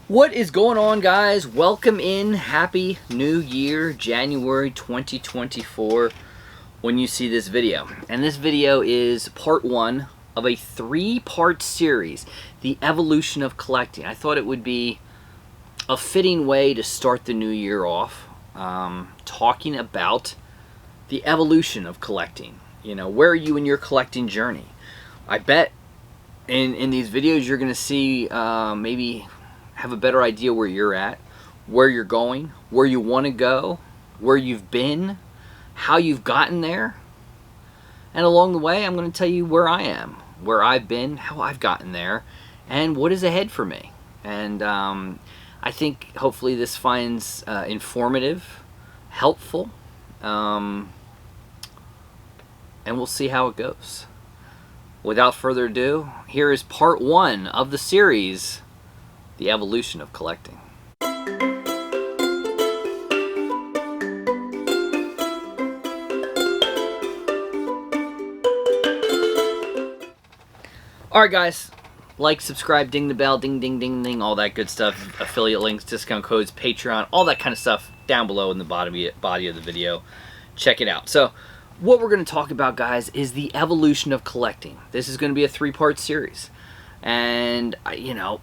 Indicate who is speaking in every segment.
Speaker 1: What is going on, guys? Welcome in. Happy New Year, January 2024, when you see this video. And this video is part one of a three-part series, The Evolution of Collecting. I thought it would be a fitting way to start the new year off, talking about the evolution of collecting. You know, where are you in your collecting journey? I bet in these videos you're going to see maybe have a better idea where you're at, where you're going, where you want to go, where you've been, how you've gotten there. And along the way, I'm going to tell you where I am, where I've been, how I've gotten there, and what is ahead for me. And I think hopefully this finds informative, helpful, and we'll see how it goes. Without further ado, here is part one of the series, The Evolution of Collecting. Alright guys, like, subscribe, ding the bell, ding ding ding ding, all that good stuff, affiliate links, discount codes, Patreon, all that kind of stuff down below in the body of the video. Check it out. So what we're going to talk about, guys, is the evolution of collecting. This is going to be a three-part series. And, you know,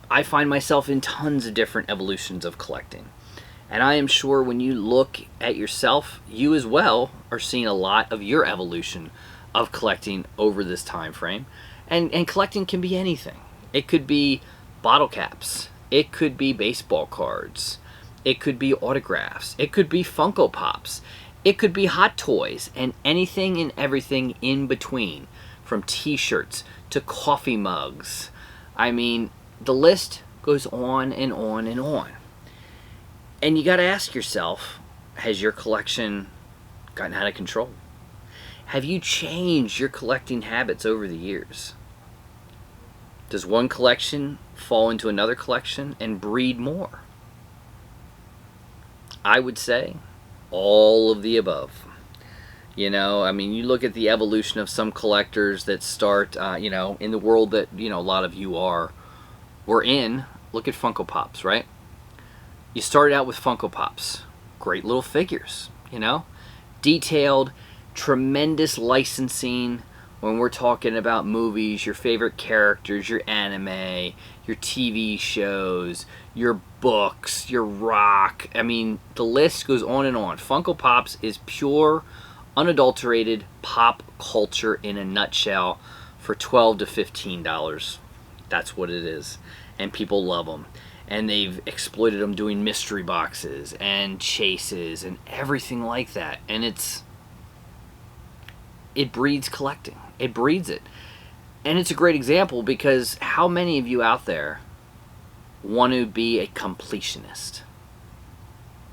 Speaker 1: I find myself in tons of different evolutions of collecting. And I am sure when you look at yourself, you as well are seeing a lot of your evolution of collecting over this time frame. And collecting can be anything. It could be bottle caps. It could be baseball cards. It could be autographs. It could be Funko Pops. It could be hot toys and anything and everything in between, from t-shirts to coffee mugs. I mean, the list goes on and on and on. And you got to ask yourself, has your collection gotten out of control? Have you changed your collecting habits over the years? Does one collection fall into another collection and breed more? I would say all of the above. You know, I mean, you look at the evolution of some collectors that start, you know, in the world that, you know, a lot of you were in. Look at Funko Pops, right? You started out with Funko Pops. Great little figures, you know? Detailed, tremendous licensing. When we're talking about movies, your favorite characters, your anime, your TV shows, your books, your rock. I mean, the list goes on and on. Funko Pops is pure, unadulterated pop culture in a nutshell for $12 to $15. That's what it is. And people love them. And they've exploited them doing mystery boxes and chases and everything like that. And it breeds collecting. It breeds it. And it's a great example because how many of you out there want to be a completionist?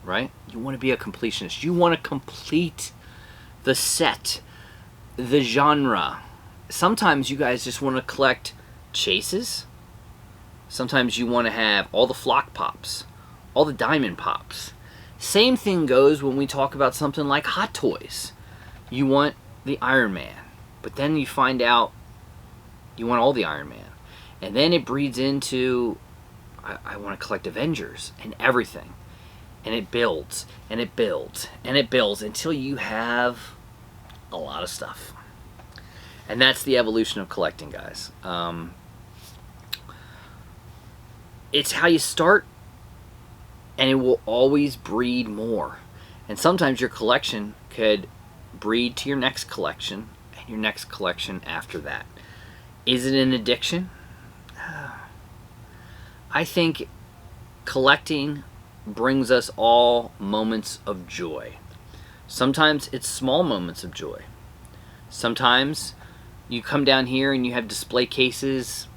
Speaker 1: Right? You want to be a completionist. You want to complete the set, the genre. Sometimes you guys just want to collect chases. Sometimes you want to have all the flock pops, all the diamond pops. Same thing goes when we talk about something like hot toys. You want the Iron Man, but then you find out you want all the Iron Man. And then it breeds into, I want to collect Avengers and everything. And it builds, and it builds, and it builds until you have a lot of stuff. And that's the evolution of collecting, guys. It's how you start, and it will always breed more. And sometimes your collection could breed to your next collection, and your next collection after that. Is it an addiction? I think collecting brings us all moments of joy. Sometimes it's small moments of joy. Sometimes you come down here and you have display cases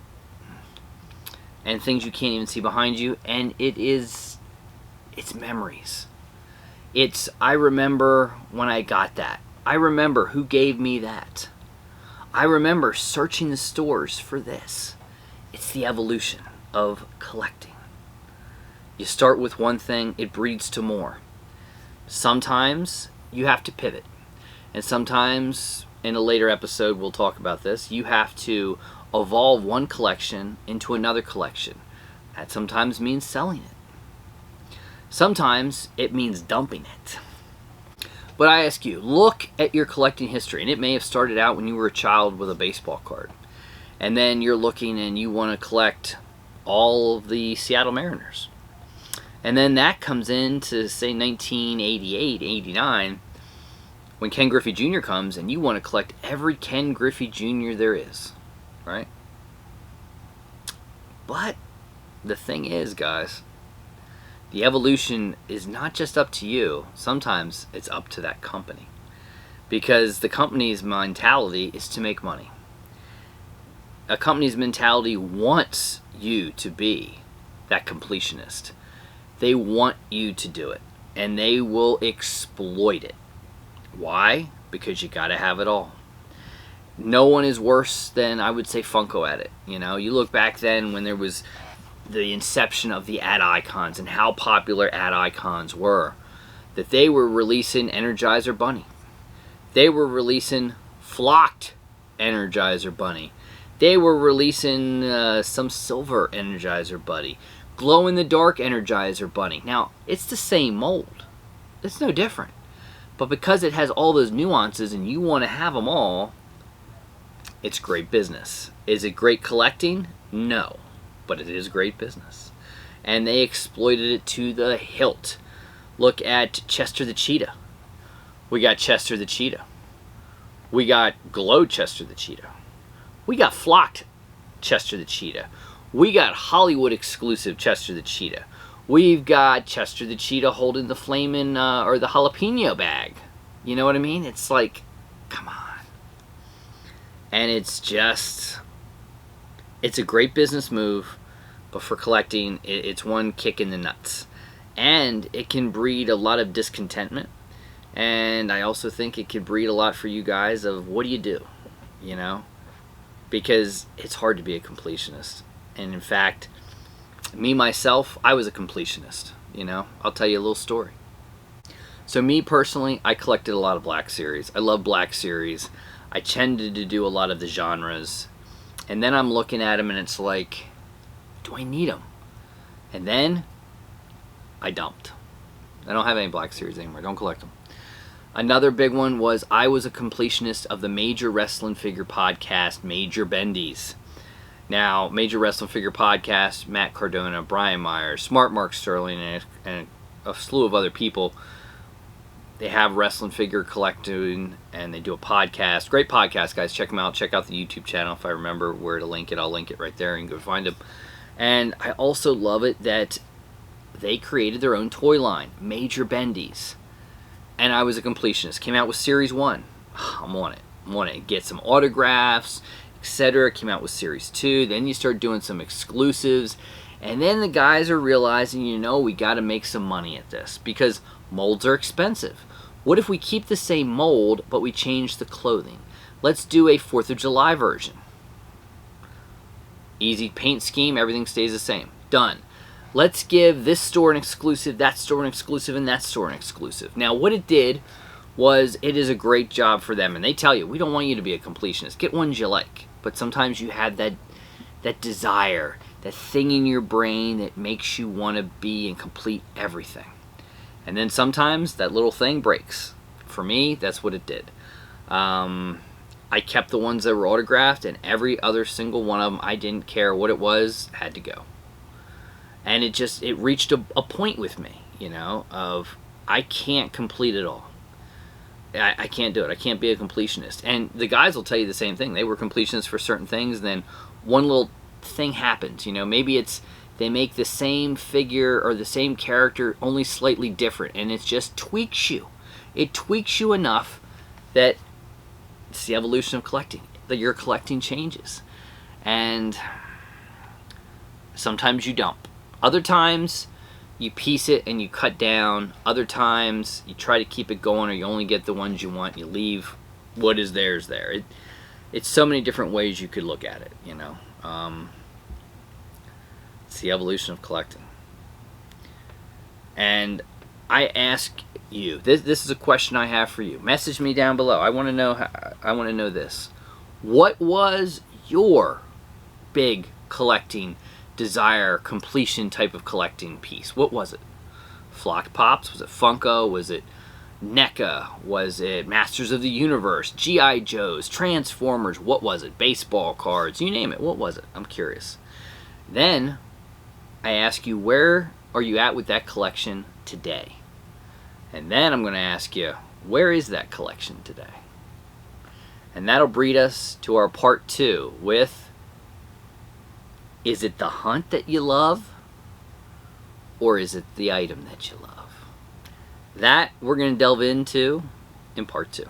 Speaker 1: and things you can't even see behind you, and it's memories. It's, I remember when I got that. I remember who gave me that. I remember searching the stores for this. It's the evolution of collecting. You start with one thing, it breeds to more. Sometimes you have to pivot. And sometimes, in a later episode we'll talk about this, you have to evolve one collection into another collection. That sometimes means selling it. Sometimes it means dumping it. But I ask you, look at your collecting history, and it may have started out when you were a child with a baseball card. And then you're looking and you want to collect all of the Seattle Mariners. And then that comes into, say, 1988, 89, when Ken Griffey Jr. comes, and you want to collect every Ken Griffey Jr. there is, right? But the thing is, guys, the evolution is not just up to you. Sometimes it's up to that company. Because the company's mentality is to make money. A company's mentality wants you to be that completionist. They want you to do it. And they will exploit it. Why? Because you got to have it all. No one is worse than, I would say, Funko at it. You know, you look back then when there was the inception of the ad icons and how popular ad icons were, that they were releasing Energizer Bunny. They were releasing flocked Energizer Bunny. They were releasing some silver Energizer Bunny, glow-in-the-dark Energizer Bunny. Now, it's the same mold. It's no different. But because it has all those nuances and you want to have them all, it's great business. Is it great collecting? No. But it is great business. And they exploited it to the hilt. Look at Chester the Cheetah. We got Chester the Cheetah. We got Glow Chester the Cheetah. We got flocked Chester the Cheetah. We got Hollywood exclusive Chester the Cheetah. We've got Chester the Cheetah holding the flamin' or the jalapeno bag. You know what I mean? It's like, come on. And it's just, it's a great business move, but for collecting, it's one kick in the nuts. And it can breed a lot of discontentment. And I also think it could breed a lot for you guys of, what do you do? You know? Because it's hard to be a completionist. And in fact, me, myself, I was a completionist. You know? I'll tell you a little story. So me, personally, I collected a lot of Black Series. I love Black Series. I tended to do a lot of the genres. And then I'm looking at them and it's like, do I need them? And then I dumped. I don't have any Black Series anymore. Don't collect them. Another big one was I was a completionist of the Major Wrestling Figure Podcast, Major Bendies. Now, Major Wrestling Figure Podcast, Matt Cardona, Brian Myers, Smart Mark Sterling, and a slew of other people. They have wrestling figure collecting, and they do a podcast. Great podcast, guys. Check them out. Check out the YouTube channel. If I remember where to link it, I'll link it right there. You can go find them. And I also love it that they created their own toy line, Major Bendies. And I was a completionist. Came out with Series 1. I'm on it. I'm on it. Get some autographs, etc. Came out with Series 2. Then you start doing some exclusives. And then the guys are realizing, you know, we got to make some money at this. Because molds are expensive. What if we keep the same mold, but we change the clothing? Let's do a 4th of July version. Easy paint scheme, everything stays the same. Done. Let's give this store an exclusive, that store an exclusive, and that store an exclusive. Now, what it did was it is a great job for them. And they tell you, we don't want you to be a completionist. Get ones you like. But sometimes you have that desire, that thing in your brain that makes you want to be and complete everything. And then sometimes that little thing breaks. For me, that's what it did. I kept the ones that were autographed, and every other single one of them, I didn't care what it was, had to go. And it reached a point with me, you know, of I can't complete it all. I can't do it. I can't be a completionist. And the guys will tell you the same thing. They were completionists for certain things, then one little thing happens, you know. Maybe it's they make the same figure or the same character only slightly different, and it just tweaks you. It tweaks you enough that it's the evolution of collecting, that your collecting changes. And sometimes you dump. Other times you piece it and you cut down. Other times you try to keep it going, or you only get the ones you want. You leave what is theirs there. It's so many different ways you could look at it, you know. It's the evolution of collecting. And I ask you, this is a question I have for you. Message me down below. I want to know this. What was your big collecting desire, completion type of collecting piece? What was it? Flocked Pops? Was it Funko? Was it NECA? Was it Masters of the Universe? G.I. Joes? Transformers? What was it? Baseball cards? You name it. What was it? I'm curious. Then I ask you, where are you at with that collection today? And then I'm going to ask you, where is that collection today? And that'll breed us to our part 2 with, is it the hunt that you love? Or is it the item that you love? That we're going to delve into in part 2.